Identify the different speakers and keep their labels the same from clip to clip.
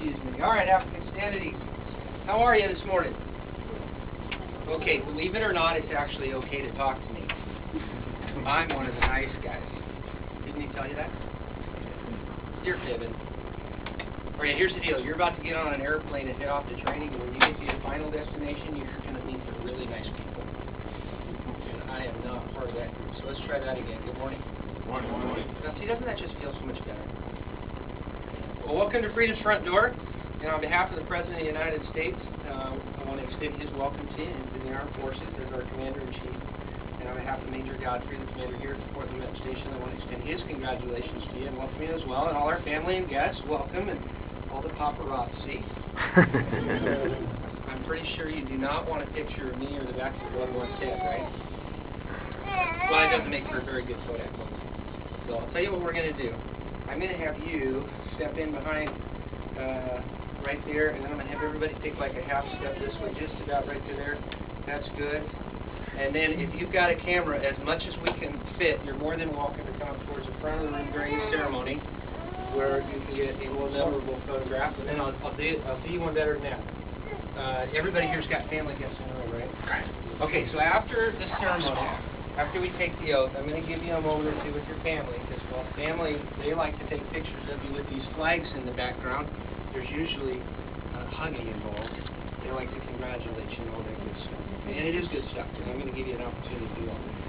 Speaker 1: Excuse me. All right, African, stand at ease. How are you this morning? Okay, believe it or not, it's actually okay to talk to me. I'm one of the nice guys. Didn't he tell you that? You're fibbing. All right, here's the deal. You're about to get on an airplane and head off to training, and when you get to your final destination, you're going to meet some really nice people. And I am not part of that group, so let's try that again. Good morning.
Speaker 2: Morning.
Speaker 1: Now, see, doesn't that just feel so much better? Well, welcome to Freedom's Front Door. And on behalf of the President of the United States, I want to extend his welcome to you and to the Armed Forces as our Commander-in-Chief. And on behalf of Major Godfrey, the Commander here at the Portland Met Station, I want to extend his congratulations to you and welcome you as well. And all our family and guests, welcome, and all the paparazzi. I'm pretty sure you do not want a picture of me or the back of the loved one's head, right? Well, it doesn't make for a very good photo. So I'll tell you what we're going to do. I'm going to have you step in behind right there, and then I'm going to have everybody take like a half step this way, just about right to there. That's good. And then if you've got a camera, as much as we can fit, you're more than welcome to come towards the front of the room during the ceremony, where you can get a more memorable photograph. And then I'll do you one better than that. Everybody here's got family guests in the room, right? Right. Okay, so after the ceremony, after we take the oath, I'm going to give you a moment or two with your family, because, well, family, they like to take pictures of you with these flags in the background. There's usually hugging involved. They like to congratulate you and all that good stuff. And it is good stuff, and I'm going to give you an opportunity to do all that.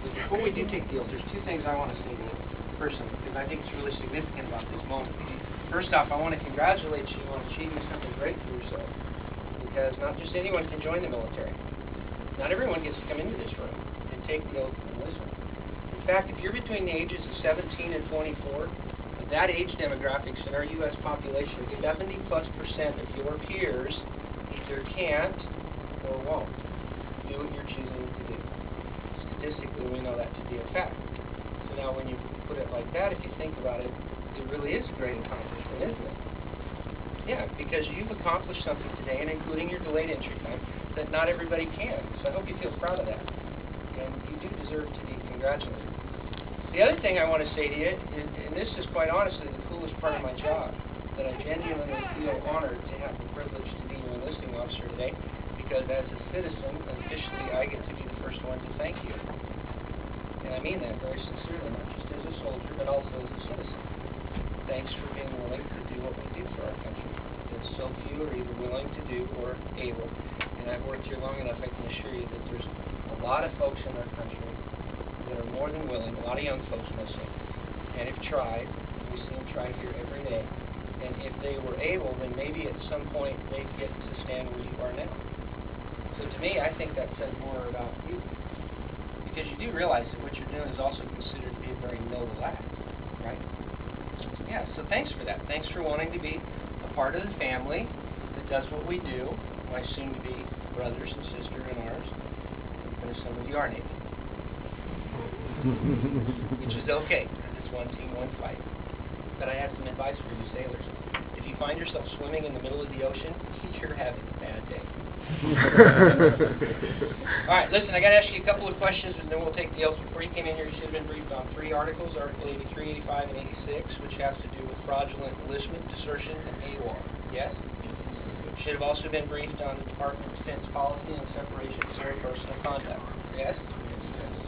Speaker 1: But before we do take the oath, there's two things I want to say to you personally, because I think it's really significant about this moment. First off, I want to congratulate you on achieving something great for yourself, because not just anyone can join the military. Not everyone gets to come into this room and take the oath and listen. In fact, if you're between the ages of 17 and 24, that age demographics in our U.S. population, 70+% of your peers either can't or won't do what you're choosing to do. Statistically, we know that to be a fact. So now when you put it like that, if you think about it, it really is a great accomplishment, isn't it? Yeah, because you've accomplished something today, and including your delayed entry time, that not everybody can. So I hope you feel proud of that. And you do deserve to be congratulated. The other thing I want to say to you, and this is quite honestly the coolest part of my job, that I genuinely feel honored to have the privilege to be your enlisting officer today, because as a citizen, officially I get to be the first one to thank you. And I mean that very sincerely, not just as a soldier, but also as a citizen. Thanks for being willing to do what we do for our country, that so few are either willing to do or able. And I've worked here long enough, I can assure you that there's a lot of folks in our country that are more than willing, a lot of young folks mostly, and have tried. We see them try here every day. And if they were able, then maybe at some point they'd get to stand where you are now. So to me, I think that says more about you. Because you do realize that what you're doing is also considered to be a very noble act, right? Yeah, so thanks for that. Thanks for wanting to be a part of the family that does what we do, my soon-to-be brothers and sister and ours, and some of you are Navy. Which is okay, because it's one team, one fight. But I have some advice for you sailors. If you find yourself swimming in the middle of the ocean, you're having a bad day. All right, listen, I got to ask you a couple of questions, and then we'll take the oath. Before you came in here, you should have been briefed on 3 articles, Article 83, 85, and 86, which has to do with fraudulent enlistment, desertion, and AWOL. Yes? Should have also been briefed on the Department of Defense policy and separation of sole personal conduct. Yes?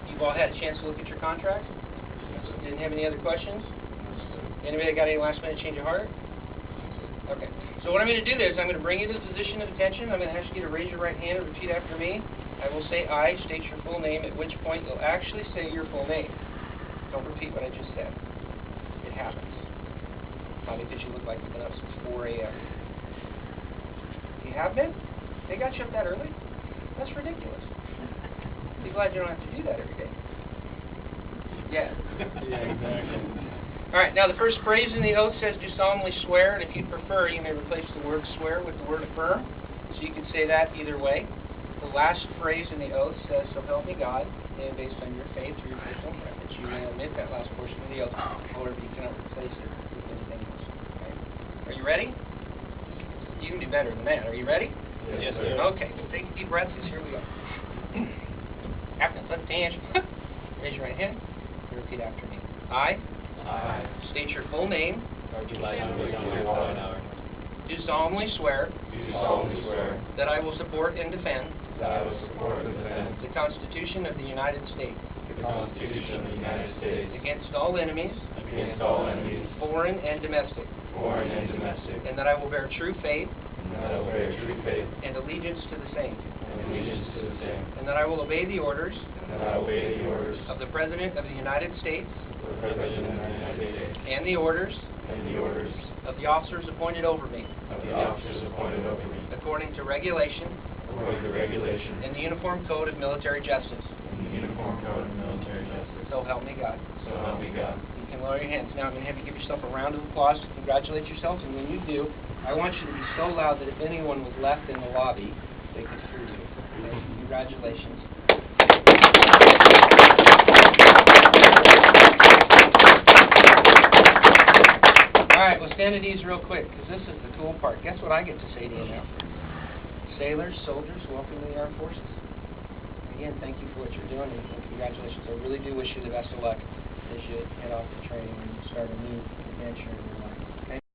Speaker 1: You've all had a chance to look at your contract? Didn't have any other questions? Anybody got any last minute change of heart? Okay. So what I'm going to do is I'm going to bring you to the position of attention. I'm going to ask you to raise your right hand and repeat after me. I will say I, state your full name, at which point you'll actually say your full name. Don't repeat what I just said. It happens. Probably because you look like you've been up since 4 a.m. You have been? They got you up that early? That's ridiculous. Be glad you don't have to do that every day. Yeah. Yeah, exactly. All right, now the first phrase in the oath says, do solemnly swear, and if you prefer, you may replace the word swear with the word affirm, so you can say that either way. The last phrase in the oath says, so help me God, and based on your faith or your personal preference, you may omit that last portion of the oath. However, you cannot replace it with anything else. Okay? Are you ready? You can do better than that. Are you ready?
Speaker 2: Yes, sir.
Speaker 1: Okay, so take a deep breath, because here we go. After the left hand, raise your right hand, and repeat after me. I
Speaker 2: I
Speaker 1: state your full name. do solemnly swear that I will support and defend the Constitution of the United States against all enemies, foreign and domestic, and that I will bear true faith and allegiance to the same, and that I will obey the orders of the President of the United States and the orders of the officers appointed over me according to regulation in the Uniform Code of Military Justice. So help me God. You can lower your hands. Now I'm going to have you give yourself a round of applause to congratulate yourself, and when you do, I want you to be so loud that if anyone was left in the lobby, they could hear you. Okay? Congratulations. Alright, we'll stand at ease real quick, because this is the cool part. Guess what I get to say to you now? Sailors, soldiers, welcome to the Armed Forces. Again, thank you for what you're doing, and congratulations. I really do wish you the best of luck as you head off to training and start a new adventure in your life.